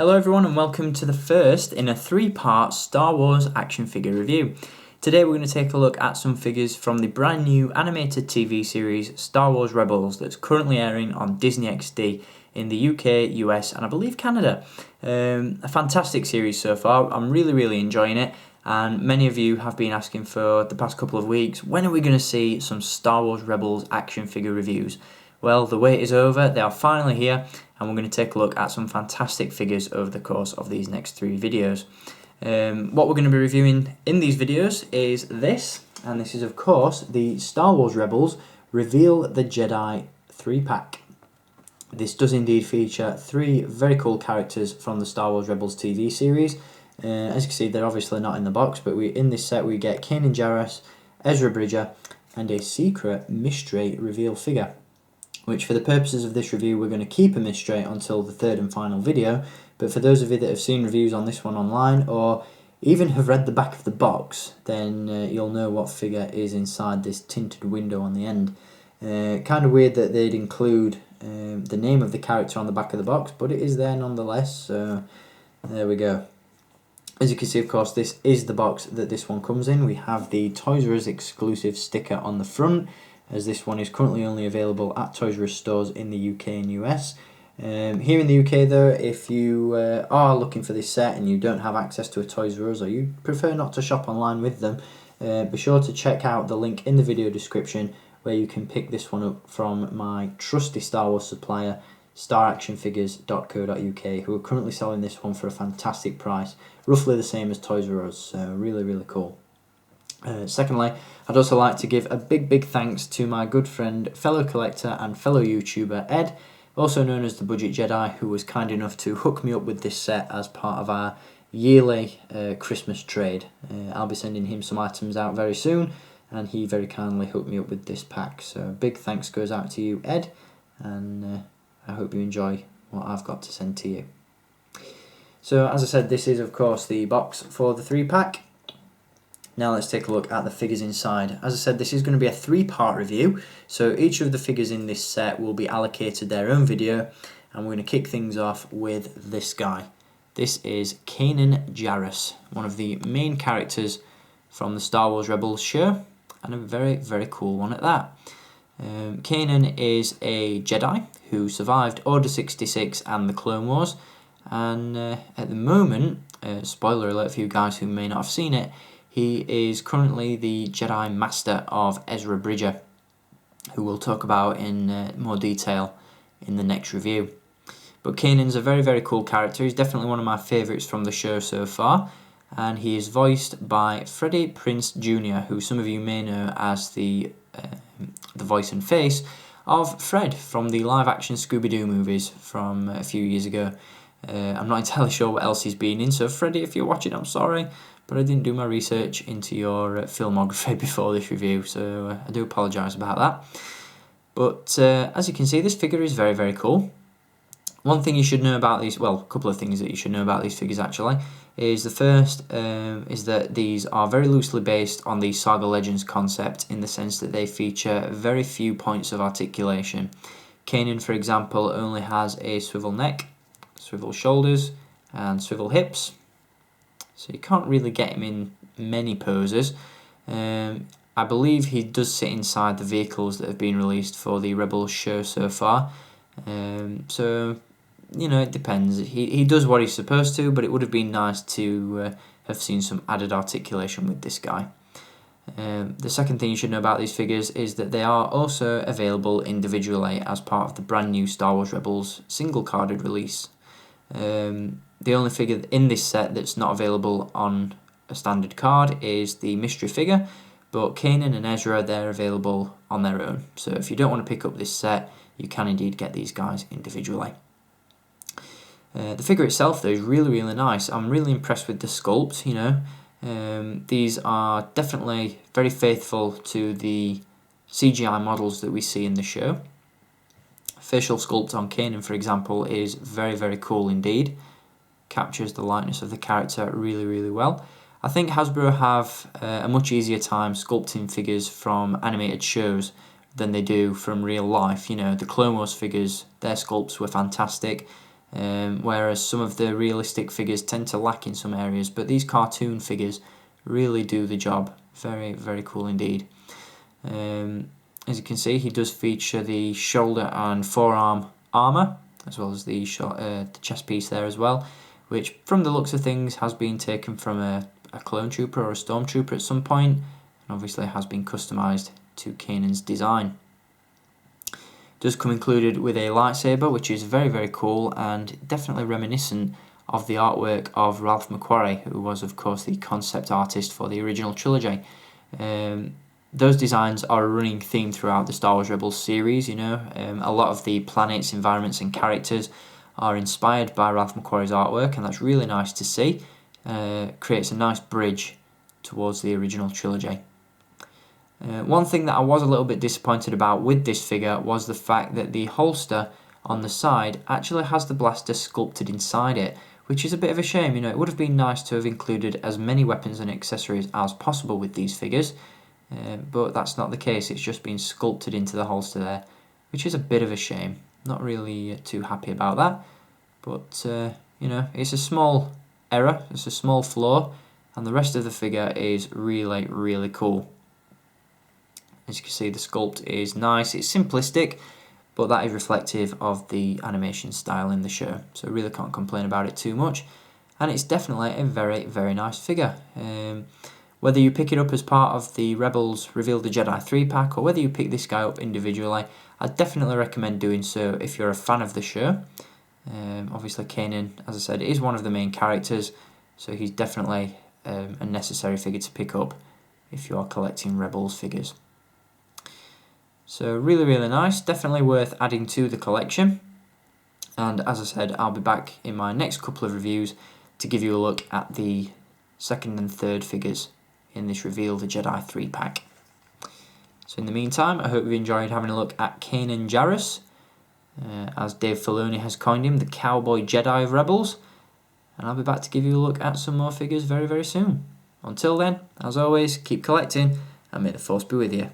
Hello everyone and welcome to the first in a three-part Star Wars action figure review. Today we're going to take a look at some figures from the brand new animated TV series Star Wars Rebels that's currently airing on Disney XD in the UK, US and I believe Canada. A fantastic series so far. I'm really enjoying it, and many of you have been asking for the past couple of weeks, when are we going to see some Star Wars Rebels action figure reviews? Well, the wait is over, they are finally here, and we're going to take a look at some fantastic figures over the course of these next three videos. What we're going to be reviewing in these videos is this, and this is of course the Star Wars Rebels Reveal the Jedi 3-pack. This does indeed feature three very cool characters from the Star Wars Rebels TV series. As you can see, they're obviously not in the box, but in this set we get Kanan Jarrus, Ezra Bridger, and a secret mystery reveal figure, which for the purposes of this review we're going to keep a mystery until the third and final video. But for those of you that have seen reviews on this one online, or even have read the back of the box, then you'll know what figure is inside this tinted window on the end. Kind of weird that they'd include the name of the character on the back of the box, but it is there nonetheless, so there we go. As you can see, of course, this is the box that this one comes in. We have the Toys R Us exclusive sticker on the front, as this one is currently only available at Toys R Us stores in the UK and US. Here in the UK though, if you are looking for this set and you don't have access to a Toys R Us, or you prefer not to shop online with them, be sure to check out the link in the video description where you can pick this one up from my trusty Star Wars supplier, staractionfigures.co.uk, who are currently selling this one for a fantastic price, roughly the same as Toys R Us, so really cool. Secondly, I'd also like to give a big thanks to my good friend, fellow collector and fellow YouTuber Ed, also known as the Budget Jedi, who was kind enough to hook me up with this set as part of our yearly Christmas trade. I'll be sending him some items out very soon, and he very kindly hooked me up with this pack, so big thanks goes out to you, Ed, and I hope you enjoy what I've got to send to you. So as I said, this is of course the box for the 3-pack. Now let's take a look at the figures inside. As I said, this is going to be a 3-part review, so each of the figures in this set will be allocated their own video, and we're going to kick things off with this guy. This is Kanan Jarrus, one of the main characters from the Star Wars Rebels show, and a very cool one at that. Kanan is a Jedi who survived Order 66 and the Clone Wars, and at the moment, spoiler alert for you guys who may not have seen it, he is currently the Jedi Master of Ezra Bridger, who we'll talk about in more detail in the next review. But Kanan's a very cool character. He's definitely one of my favourites from the show so far, and he is voiced by Freddie Prinze Jr., who some of you may know as the voice and face of Fred from the live-action Scooby-Doo movies from a few years ago. I'm not entirely sure what else he's been in, so Freddie, if you're watching, I'm sorry, but I didn't do my research into your filmography before this review, so I do apologise about that. But as you can see, this figure is very cool. One thing you should know about these, well, a couple of things that you should know about these figures actually, is the first is that these are very loosely based on the Saga Legends concept, in the sense that they feature very few points of articulation. Kanan, for example, only has a swivel neck, swivel shoulders, and swivel hips, so you can't really get him in many poses. I believe he does sit inside the vehicles that have been released for the Rebels show so far, so you know, it depends. He does what he's supposed to, but it would have been nice to have seen some added articulation with this guy. The second thing you should know about these figures is that they are also available individually as part of the brand new Star Wars Rebels single-carded release. The only figure in this set that's not available on a standard card is the mystery figure, but Kanan and Ezra, they're available on their own. So if you don't want to pick up this set, you can indeed get these guys individually. The figure itself though is really nice. I'm really impressed with the sculpt, you know. These are definitely very faithful to the CGI models that we see in the show. Facial sculpt on Kanan, for example, is very cool indeed. Captures the likeness of the character really well. I think Hasbro have a much easier time sculpting figures from animated shows than they do from real life. You know, the Clone Wars figures, their sculpts were fantastic. whereas some of the realistic figures tend to lack in some areas, but these cartoon figures really do the job. Very, very cool indeed. As you can see, he does feature the shoulder and forearm armour, as well as the chest piece there as well, which from the looks of things has been taken from a clone trooper or a stormtrooper at some point, and obviously has been customised to Kanan's design. Does come included with a lightsaber, which is very, very cool and definitely reminiscent of the artwork of Ralph McQuarrie, who was of course the concept artist for the original trilogy. Those designs are a running theme throughout the Star Wars Rebels series, you know. A lot of the planets, environments and characters are inspired by Ralph McQuarrie's artwork, and that's really nice to see. Creates a nice bridge towards the original trilogy. One thing that I was a little bit disappointed about with this figure was the fact that the holster on the side actually has the blaster sculpted inside it, which is a bit of a shame. You know, it would have been nice to have included as many weapons and accessories as possible with these figures, but that's not the case. It's just been sculpted into the holster there, which is a bit of a shame. Not really too happy about that, but you know, it's a small error, it's a small flaw, and the rest of the figure is really, really cool. As you can see, the sculpt is nice, it's simplistic, but that is reflective of the animation style in the show, so I really can't complain about it too much, and it's definitely a very, very nice figure. Whether you pick it up as part of the Rebels Reveal the Jedi 3-pack, or whether you pick this guy up individually, I definitely recommend doing so if you're a fan of the show. Obviously Kanan, as I said, is one of the main characters, so he's definitely a necessary figure to pick up if you are collecting Rebels figures. So really, really nice, definitely worth adding to the collection. And as I said, I'll be back in my next couple of reviews to give you a look at the second and third figures in this Reveal the Jedi 3-pack. So in the meantime, I hope you enjoyed having a look at Kanan Jarrus, as Dave Filoni has coined him, the Cowboy Jedi of Rebels. And I'll be back to give you a look at some more figures very, very soon. Until then, as always, keep collecting, and may the Force be with you.